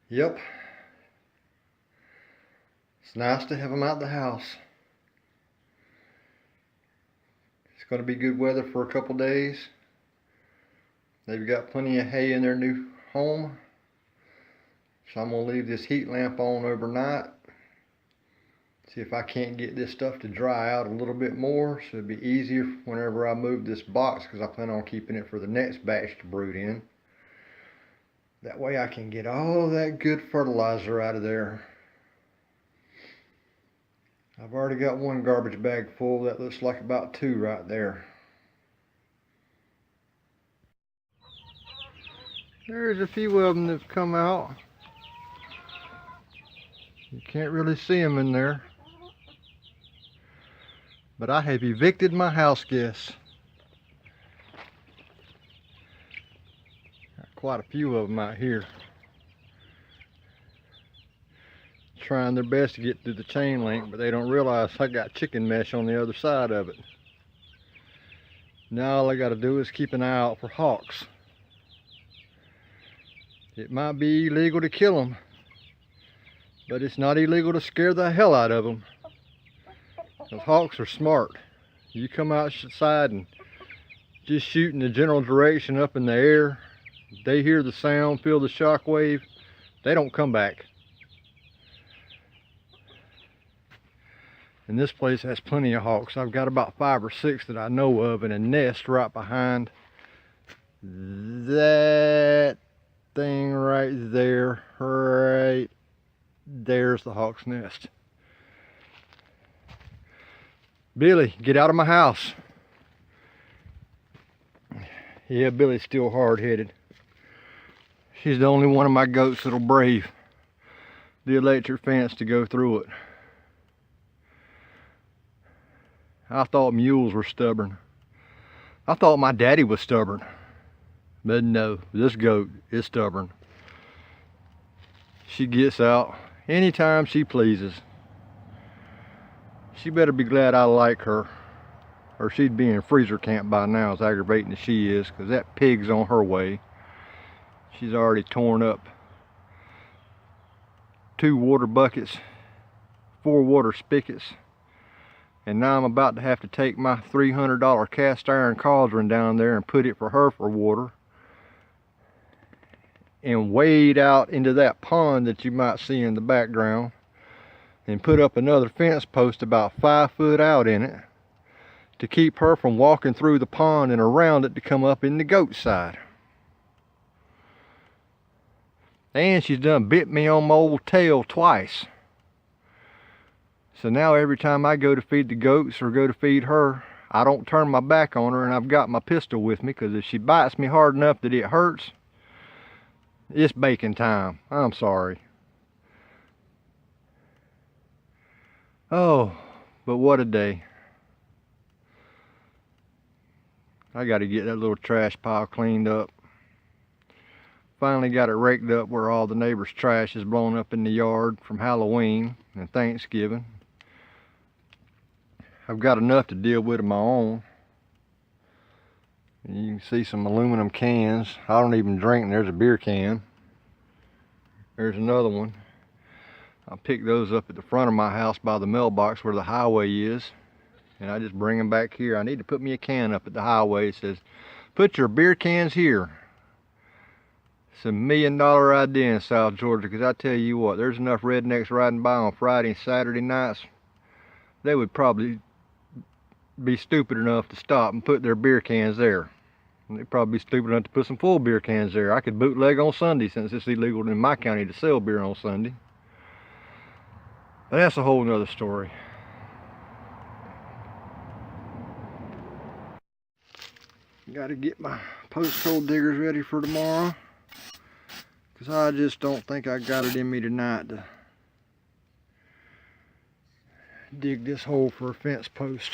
Yep, it's nice to have them out the house. It's going to be good weather for a couple days. They've got plenty of hay in their new home. So I'm going to leave this heat lamp on overnight. See if I can't get this stuff to dry out a little bit more, so it'll be easier whenever I move this box, because I plan on keeping it for the next batch to brood in. That way I can get all that good fertilizer out of there. I've already got one garbage bag full. That looks like about two right there. There's a few of them that've come out. You can't really see them in there. But I have evicted my house guests. Got quite a few of them out here, trying their best to get through the chain link, but they don't realize I got chicken mesh on the other side of it. Now all I got to do is keep an eye out for hawks. It might be illegal to kill them, but it's not illegal to scare the hell out of them. Those hawks are smart. You come outside and just shoot in the general direction up in the air, they hear the sound, feel the shock wave, they don't come back. And this place has plenty of hawks. I've got about 5 or 6 that I know of in a nest right behind that thing right there. Right there's the hawk's nest. Billy, get out of my house. Yeah, Billy's still hard-headed. She's the only one of my goats that'll brave the electric fence to go through it. I thought mules were stubborn. I thought my daddy was stubborn. But no, this goat is stubborn. She gets out anytime she pleases. She better be glad I like her, or she'd be in freezer camp by now, as aggravating as she is, because that pig's on her way. She's already torn up 2 water buckets, 4 water spigots, and now I'm about to have to take my $300 cast iron cauldron down there and put it for her for water, and wade out into that pond that you might see in the background, and put up another fence post about 5 foot out in it to keep her from walking through the pond and around it to come up in the goat side. And she's done bit me on my old tail twice. So now every time I go to feed the goats or go to feed her, I don't turn my back on her, and I've got my pistol with me, because if she bites me hard enough that it hurts, it's bacon time. I'm sorry. Oh, but what a day. I got to get that little trash pile cleaned up. Finally got it raked up where all the neighbors' trash is blown up in the yard from Halloween and Thanksgiving. I've got enough to deal with of my own. And you can see some aluminum cans. I don't even drink, and there's a beer can. There's another one. I pick those up at the front of my house by the mailbox where the highway is, and I just bring them back here. I need to put me a can up at the highway. It says, put your beer cans here. It's $1 million idea in South Georgia, because I tell you what, there's enough rednecks riding by on Friday and Saturday nights, they would probably be stupid enough to stop and put their beer cans there. And they'd probably be stupid enough to put some full beer cans there. I could bootleg on Sunday, since it's illegal in my county to sell beer on Sunday. But that's a whole nother story. Got to get my post-hole diggers ready for tomorrow, because I just don't think I got it in me tonight to dig this hole for a fence post.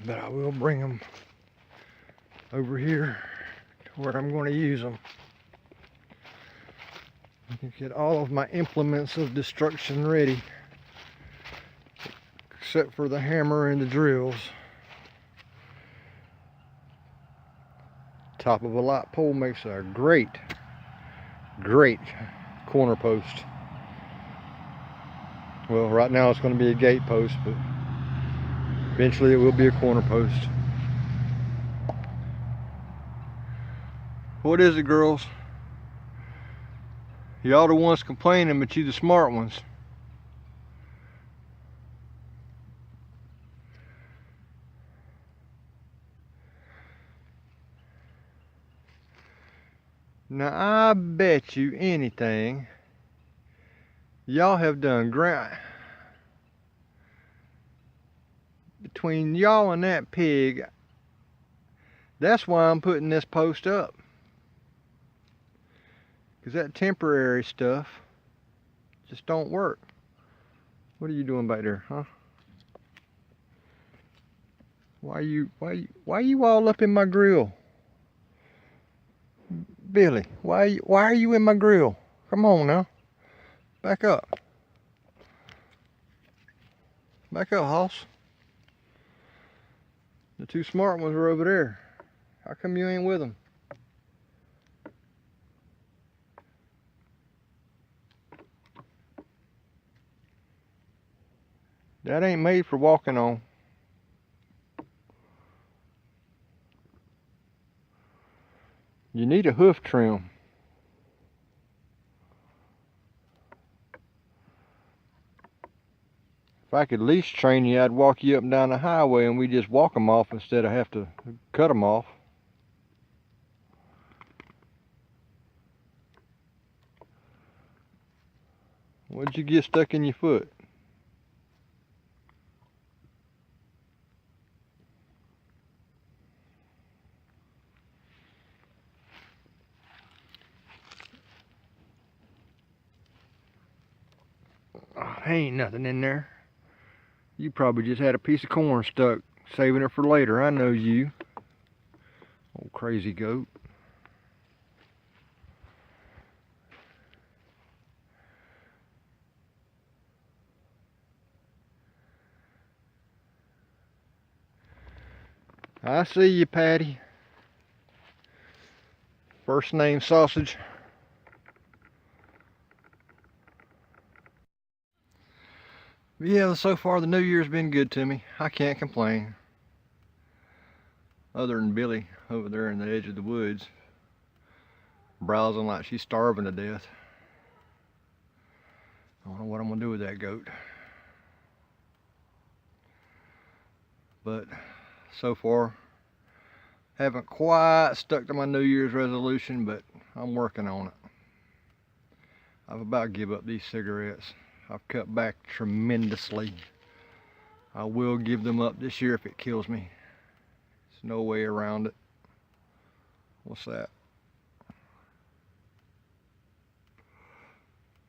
But I will bring them over here to where I'm going to use them. I can get all of my implements of destruction ready, except for the hammer and the drills. Top of a light pole makes a great great corner post. Well, right now it's going to be a gate post, but eventually it will be a corner post. What is it, girls? Y'all the ones complaining, but you the smart ones. Now I bet you anything y'all have done ground between y'all and that pig. That's why I'm putting this post up, because that temporary stuff just don't work. What are you doing back there, huh? Why are you all up in my grill? Billy, why are you in my grill? Come on now. Back up. Back up, Hoss. The two smart ones are over there. How come you ain't with them? That ain't made for walking on. You need a hoof trim. If I could at least train you, I'd walk you up and down the highway and we just walk them off instead of have to cut them off. What'd you get stuck in your foot? Oh, there ain't nothing in there. You probably just had a piece of corn stuck, saving it for later. I know you. Old crazy goat. I see you, Patty. First name Sausage. But yeah, so far the new year's been good to me. I can't complain. Other than Billy over there in the edge of the woods, browsing like she's starving to death. I don't know what I'm gonna do with that goat. But so far, haven't quite stuck to my New Year's resolution, but I'm working on it. I've about give up these cigarettes. I've cut back tremendously. I will give them up this year if it kills me. There's no way around it. What's that?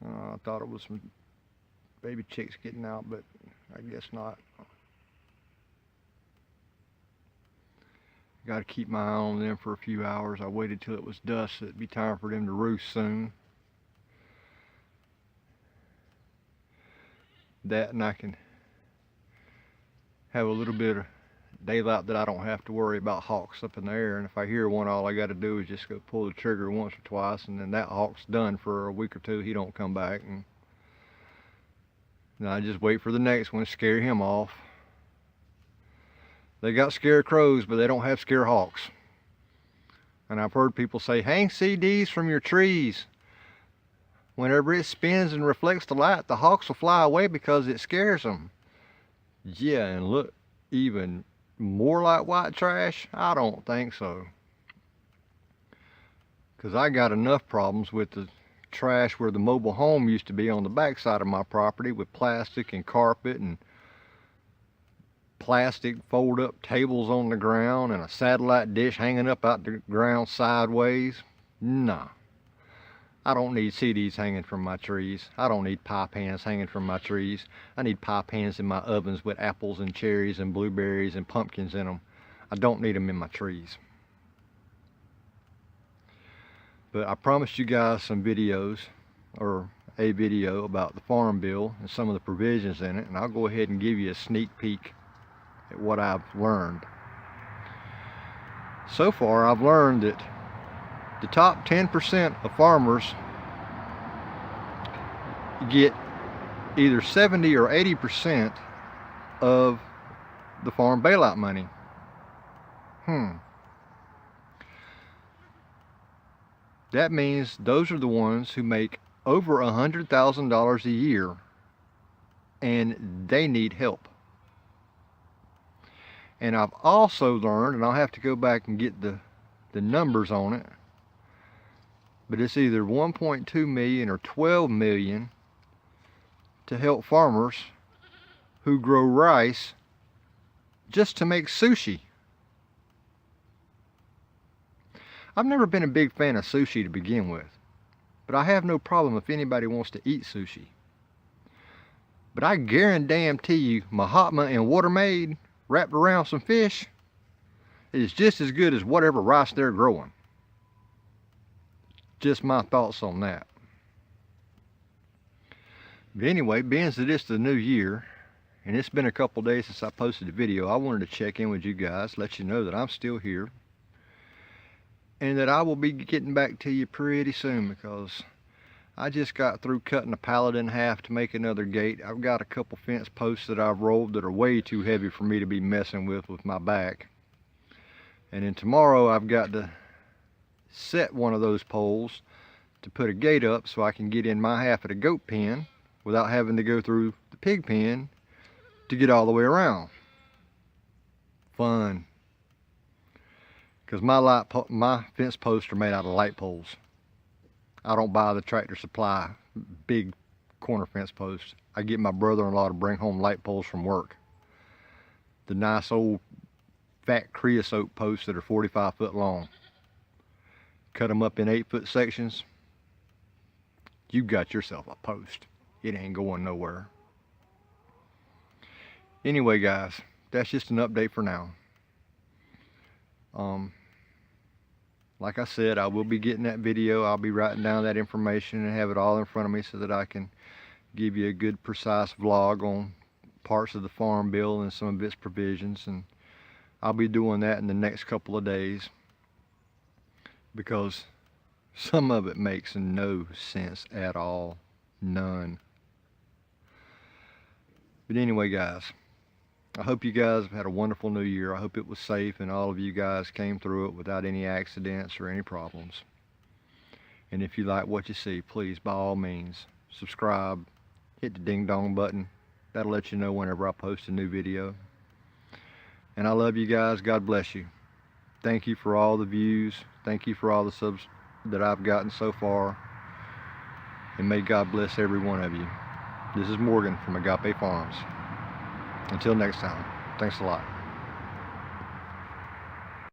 I thought it was some baby chicks getting out, but I guess not. Got to keep my eye on them for a few hours. I waited till it was dusk, so it'd be time for them to roost soon. That, and I can have a little bit of daylight that I don't have to worry about hawks up in the air. And if I hear one, all I got to do is just go pull the trigger once or twice, and then that hawk's done for a week or two. He don't come back, and then I just wait for the next one, scare him off. They got scarecrows, but they don't have scare hawks. And I've heard people say, hang CDs from your trees. Whenever it spins and reflects the light, the hawks will fly away because it scares them. Yeah, and look, even more like white trash? I don't think so. Because I got enough problems with the trash where the mobile home used to be on the back side of my property, with plastic and carpet and plastic fold up tables on the ground and a satellite dish hanging up out the ground sideways. Nah. I don't need CDs hanging from my trees. I don't need pie pans hanging from my trees. I need pie pans in my ovens with apples and cherries and blueberries and pumpkins in them. I don't need them in my trees. But I promised you guys some videos, or a video about the farm bill and some of the provisions in it, and I'll go ahead and give you a sneak peek at what I've learned. So far, I've learned that the top 10% of farmers get either 70 or 80% of the farm bailout money. That means those are the ones who make over $100,000 a year and they need help. And I've also learned, and I'll have to go back and get the numbers on it, but it's either 1.2 million or 12 million to help farmers who grow rice just to make sushi. I've never been a big fan of sushi to begin with, but I have no problem if anybody wants to eat sushi. But I guarantee you, Mahatma and water made wrapped around some fish is just as good as whatever rice they're growing. Just my thoughts on that. But anyway, being that it's the new year, and it's been a couple days since I posted a video, I wanted to check in with you guys, let you know that I'm still here, and that I will be getting back to you pretty soon, because I just got through cutting a pallet in half to make another gate. I've got a couple fence posts that I've rolled that are way too heavy for me to be messing with my back. And then tomorrow I've got to set one of those poles to put a gate up so I can get in my half of the goat pen without having to go through the pig pen to get all the way around. Fun. Because my fence posts are made out of light poles. I don't buy the Tractor Supply big corner fence posts. I get my brother-in-law to bring home light poles from work. The nice old fat creosote posts that are 45 foot long. Cut them up in 8-foot sections. You got yourself a post. It ain't going nowhere. Anyway guys, that's just an update for now. Like I said, I will be getting that video. I'll be writing down that information and have it all in front of me so that I can give you a good precise vlog on parts of the farm bill and some of its provisions. And I'll be doing that in the next couple of days, because some of it makes no sense at all. None. But anyway guys, I hope you guys have had a wonderful new year. I hope it was safe and all of you guys came through it without any accidents or any problems. And if you like what you see, please, by all means, subscribe, hit the ding dong button. That'll let you know whenever I post a new video. And I love you guys. God bless you. Thank you for all the views. Thank you for all the subs that I've gotten so far. And may God bless every one of you. This is Morgan from Agape Farms. Until next time, thanks a lot.